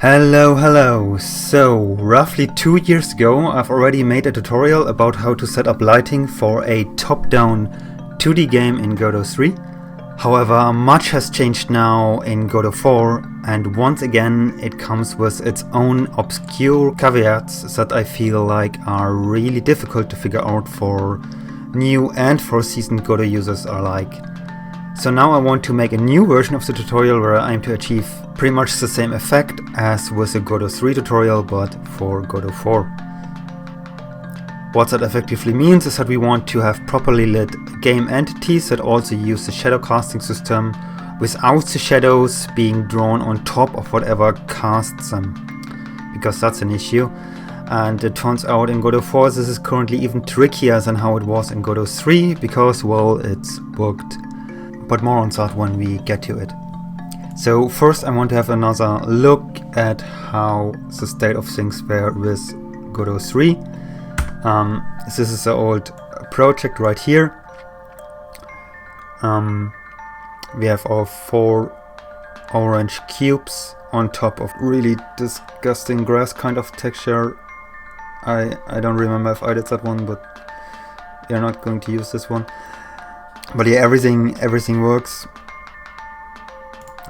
Hello. So, roughly 2 years ago, I've already made a tutorial about how to set up lighting for a top-down 2D game in Godot 3. However, much has changed now in Godot 4, and once again it comes with its own obscure caveats that I feel like are really difficult to figure out for new and for seasoned Godot users alike. So now I want to make a new version of the tutorial where I aim to achieve pretty much the same effect as with the Godot 3 tutorial, but for Godot 4. What that effectively means is that we want to have properly lit game entities that also use the shadow casting system without the shadows being drawn on top of whatever casts them, because that's an issue. And it turns out in Godot 4 this is currently even trickier than how it was in Godot 3, because, well, it's bugged. But more on that when we get to it. So first I want to have another look at how the state of things were with Godot 3. This is the old project right here. We have our 4 orange cubes on top of really disgusting grass kind of texture. I don't remember if I did that one, but we're not going to use this one. But yeah, everything works.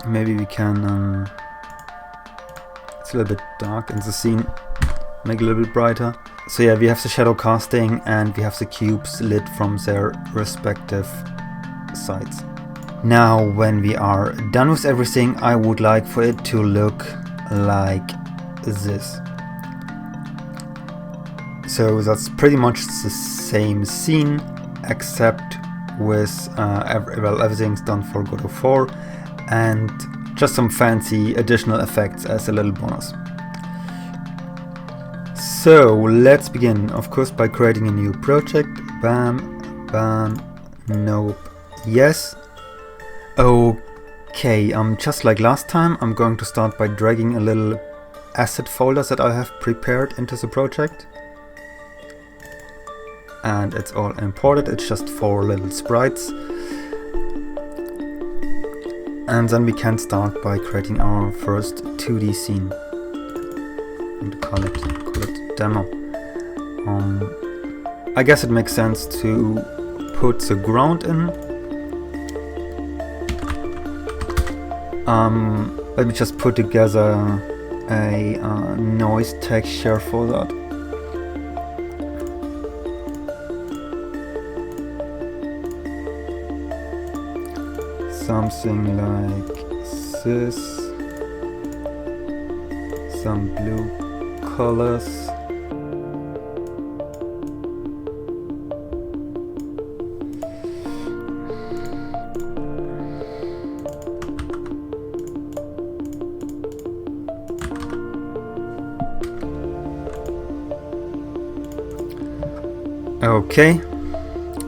Maybe we can it's a little bit dark in the scene, make it a little bit brighter. So yeah, we have the shadow casting and we have the cubes lit from their respective sides. Now when we are done with everything, I would like for it to look like this. So that's pretty much the same scene, except with everything's done for Godot 4 and just some fancy additional effects as a little bonus. So let's begin, of course, by creating a new project. Bam, nope, yes. Okay, just like last time, I'm going to start by dragging a little asset folder that I have prepared into the project. And it's all imported, it's just 4 little sprites. And then we can start by creating our first 2D scene. And call it demo. I guess it makes sense to put the ground in. Let me just put together a noise texture for that. Something like this, some blue colors. Okay,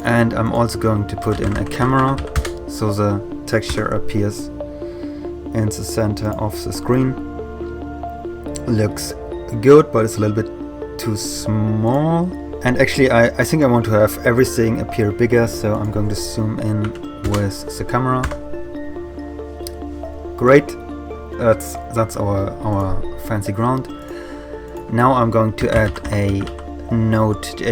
and I'm also going to put in a camera so the texture appears in the center of the screen. Looks good, but it's a little bit too small. And actually I think I want to have everything appear bigger, so I'm going to zoom in with the camera. Great, that's our fancy ground. Now I'm going to add a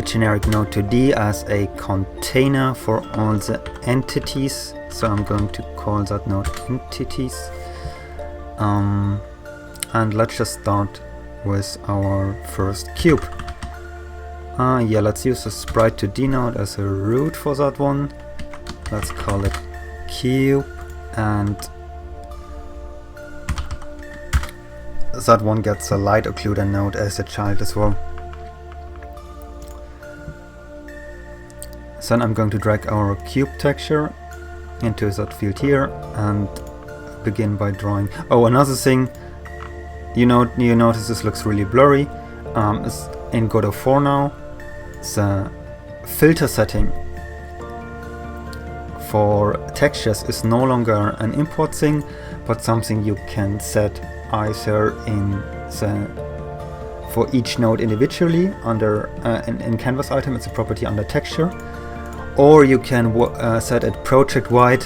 generic node 2D as a container for all the entities. So I'm going to call that node entities. And let's just start with our first cube. Yeah, let's use the sprite 2D node as a root for that one. Let's call it cube, and that one gets a light occluder node as a child as well. Then I'm going to drag our cube texture into that field here and begin by drawing. Oh, another thing, you notice this looks really blurry. Is in Godot 4 now, the filter setting for textures is no longer an import thing, but something you can set either for each node individually under in canvas item. It's a property under texture. Or you can set it project-wide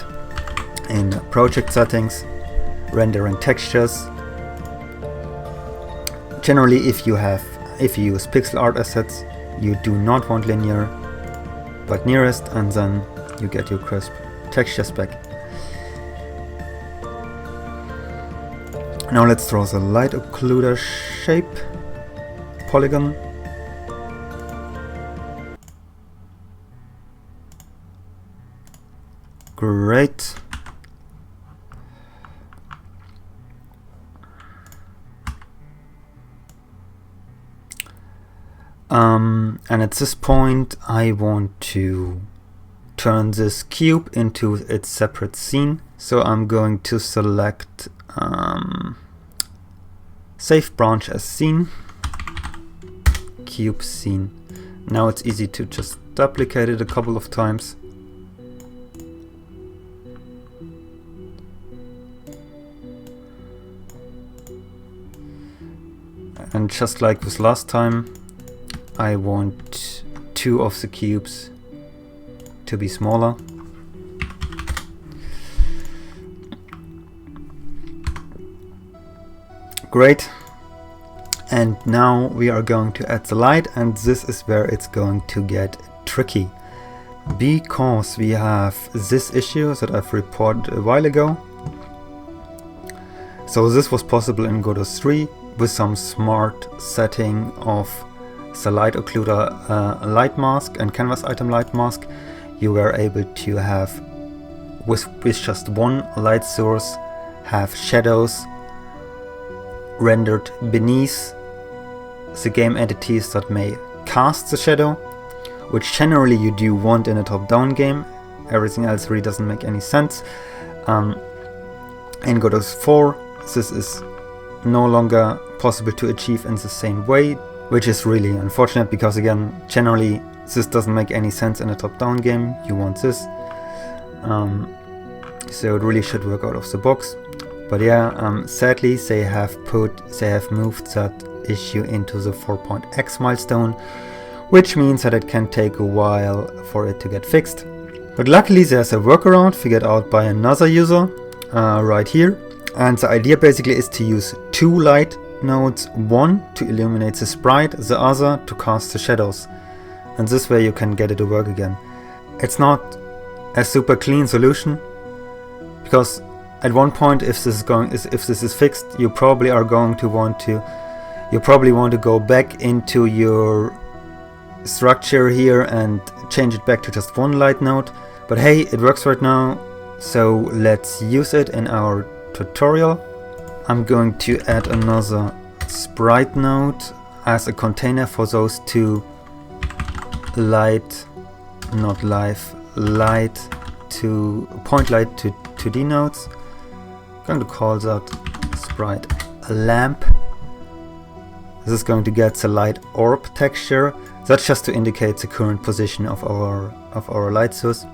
in project settings, rendering textures, Generally, if you use pixel art assets, you do not want linear, but nearest, and then you get your crisp textures back. Now let's draw the light occluder shape polygon. Great. And at this point I want to turn this cube into its separate scene. So I'm going to select Save Branch as Scene, Cube Scene. Now it's easy to just duplicate it a couple of times. And just like this last time, I want 2 of the cubes to be smaller. Great. And now we are going to add the light, and this is where it's going to get tricky, because we have this issue that I've reported a while ago. So this was possible in Godot 3 with some smart setting of the light occluder light mask and canvas item light mask. You were able to have, with just one light source, have shadows rendered beneath the game entities that may cast the shadow, which generally you do want in a top-down game. Everything else really doesn't make any sense. In Godot 4, this is no longer possible to achieve in the same way, which is really unfortunate, because again, generally this doesn't make any sense in a top-down game. You want this, so it really should work out of the box. But yeah, sadly they have moved that issue into the 4.x milestone, which means that it can take a while for it to get fixed. But luckily there's a workaround figured out by another user right here, and the idea basically is to use 2 light nodes, one to illuminate the sprite, the other to cast the shadows, and this way you can get it to work again. It's not a super clean solution, because at one point, if this is fixed, you probably want to go back into your structure here and change it back to just 1 light node. But hey, it works right now, so let's use it in our tutorial. I'm going to add another sprite node as a container for those 2 light, not live, light to point light to 2D nodes. I'm going to call that sprite lamp. This is going to get the light orb texture. That's just to indicate the current position of our light source.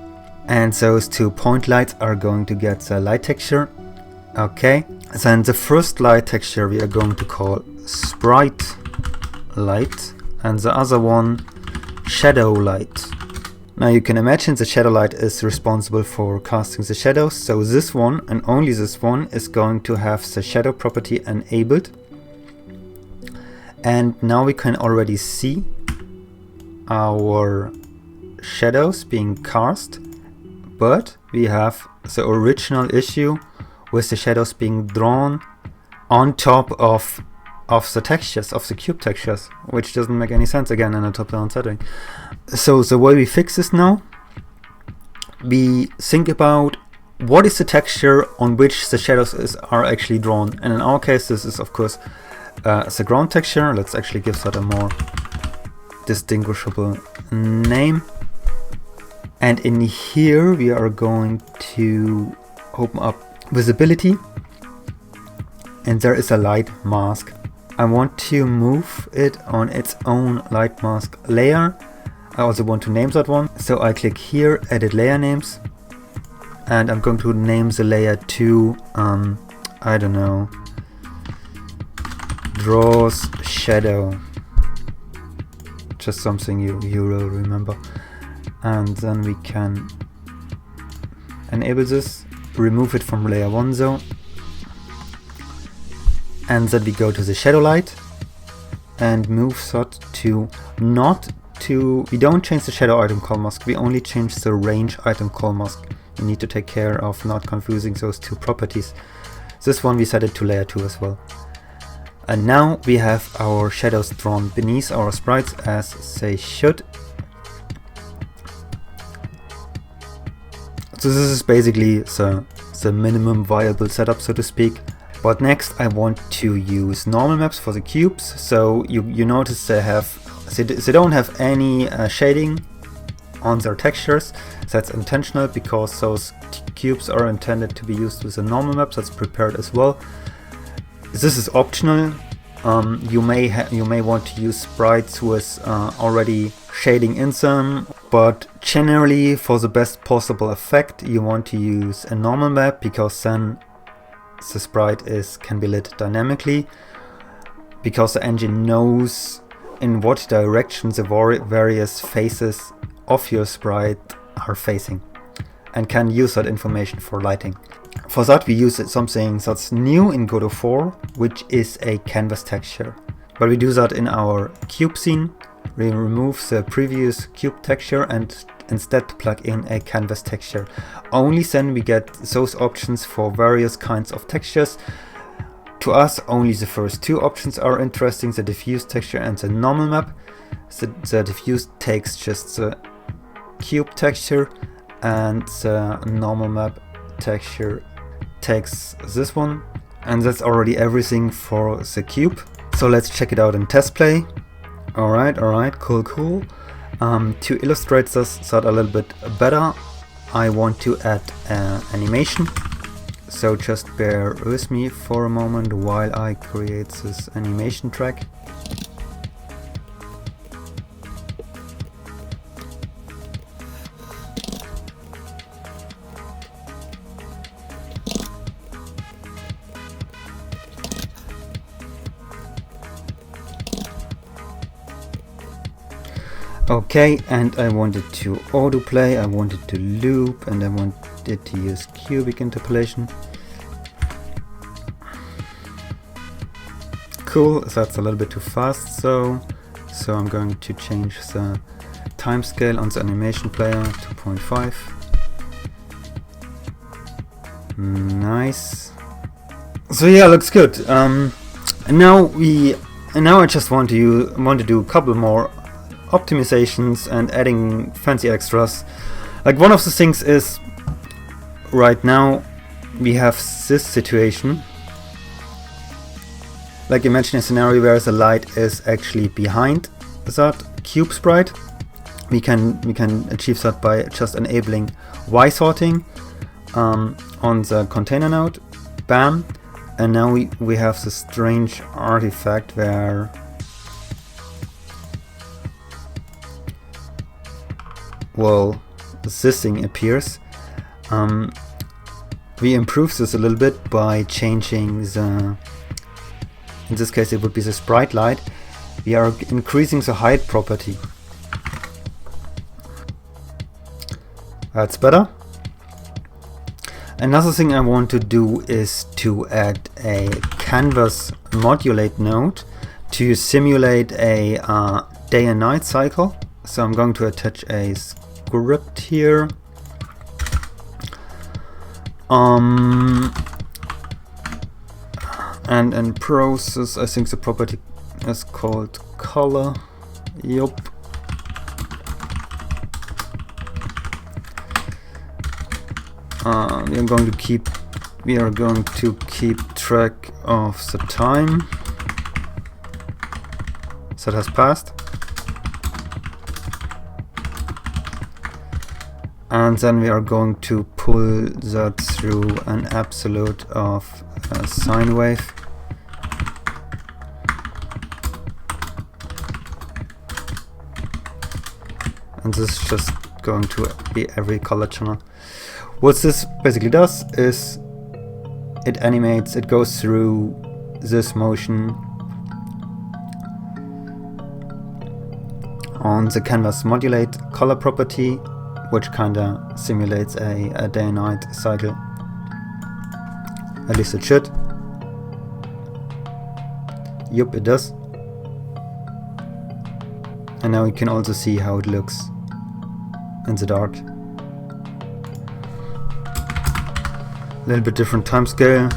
And those 2 point lights are going to get the light texture. Okay, then the first light texture we are going to call sprite light, and the other one shadow light. Now you can imagine the shadow light is responsible for casting the shadows, so this one, and only this one, is going to have the shadow property enabled. And now we can already see our shadows being cast, but we have the original issue with the shadows being drawn on top of the textures, of the cube textures, which doesn't make any sense again in a top-down setting. So the way we fix this now, we think about what is the texture on which the shadows are actually drawn, and in our case this is of course the ground texture. Let's actually give that a more distinguishable name. And in here we are going to open up visibility, and there is a light mask. I want to move it on its own light mask layer. I also want to name that one, so I click here, edit layer names, and I'm going to name the layer to I don't know, draws shadow, just something you will remember. And then we can enable this, remove it from layer 1 though, and then we go to the shadow light, and move sort to not to, we don't change the shadow item call mask, we only change the range item call mask. You need to take care of not confusing those two properties. This one we set it to layer 2 as well. And now we have our shadows drawn beneath our sprites as they should. So this is basically the minimum viable setup, so to speak. But next I want to use normal maps for the cubes. So you notice they don't have any shading on their textures. That's intentional because those cubes are intended to be used with a normal map that's prepared as well. This is optional. You may want to use sprites with already shading in them, but generally for the best possible effect you want to use a normal map, because then the sprite can be lit dynamically, because the engine knows in what direction the various faces of your sprite are facing and can use that information for lighting. For that we use something that's new in Godot 4, which is a canvas texture. But we do that in our cube scene. We remove the previous cube texture and instead plug in a canvas texture. Only then we get those options for various kinds of textures. To us, only the first two options are interesting, the diffuse texture and the normal map. The diffuse takes just the cube texture, and the normal map texture takes this one. And that's already everything for the cube. So let's check it out in test play. Alright, cool. To illustrate that a little bit better, I want to add animation. So just bear with me for a moment while I create this animation track. Okay, and I wanted to autoplay, I wanted to loop, and I wanted to use cubic interpolation. Cool, that's a little bit too fast, so I'm going to change the timescale on the animation player to 0.5. Nice. So yeah, looks good. And now I just want to do a couple more optimizations and adding fancy extras. Like, one of the things is, right now we have this situation. Like, imagine a scenario where the light is actually behind that cube sprite. We can achieve that by just enabling Y sorting on the container node. Bam. And now we have this strange artifact where this thing appears. We improve this a little bit by changing the, in this case it would be the sprite light. We are increasing the height property. That's better. Another thing I want to do is to add a canvas modulate node to simulate a day and night cycle. So I'm going to attach a script here. And in process, I think the property is called color. Yup. We are going to keep track of the time that has passed. And then we are going to pull that through an absolute of a sine wave. And this is just going to be every color channel. What this basically does is it animates, it goes through this motion on the canvas modulate color property, which kinda simulates a day and night cycle. At least it should. Yup, it does. And now you can also see how it looks in the dark. A little bit different time scale.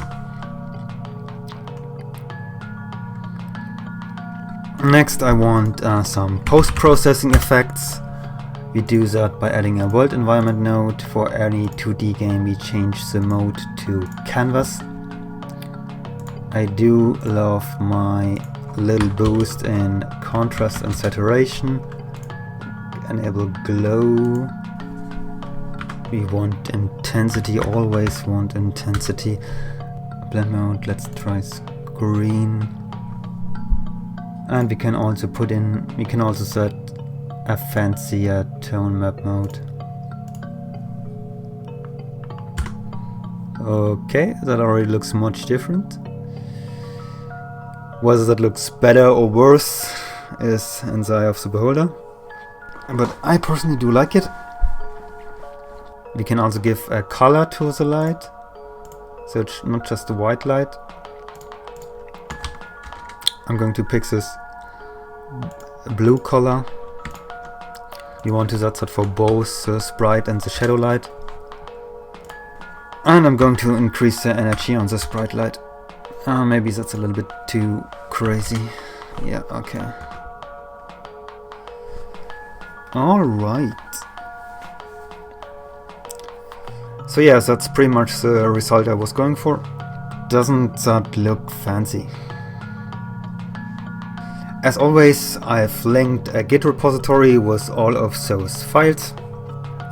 Next I want some post-processing effects. We do that by adding a world environment node. For any 2D game we change the mode to canvas. I do love my little boost in contrast and saturation. Enable glow. We want intensity, always want intensity. Blend mode, let's try screen. And we can also set a fancier tone map mode. Okay, that already looks much different. Whether that looks better or worse is in the eye of the beholder. But I personally do like it. We can also give a color to the light, so it's not just a white light. I'm going to pick this blue color. You want to set that for both the sprite and the shadow light. And I'm going to increase the energy on the sprite light. Maybe that's a little bit too crazy. Yeah, okay. Alright. So yeah, that's pretty much the result I was going for. Doesn't that look fancy? As always, I've linked a Git repository with all of those files.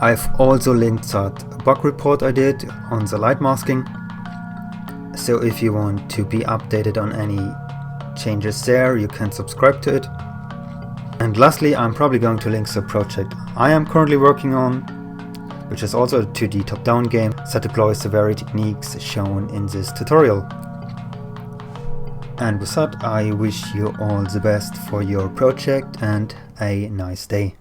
I've also linked that bug report I did on the light masking. So if you want to be updated on any changes there, you can subscribe to it. And lastly, I'm probably going to link the project I am currently working on, which is also a 2D top-down game that deploys the very techniques shown in this tutorial. And with that, I wish you all the best for your project and a nice day.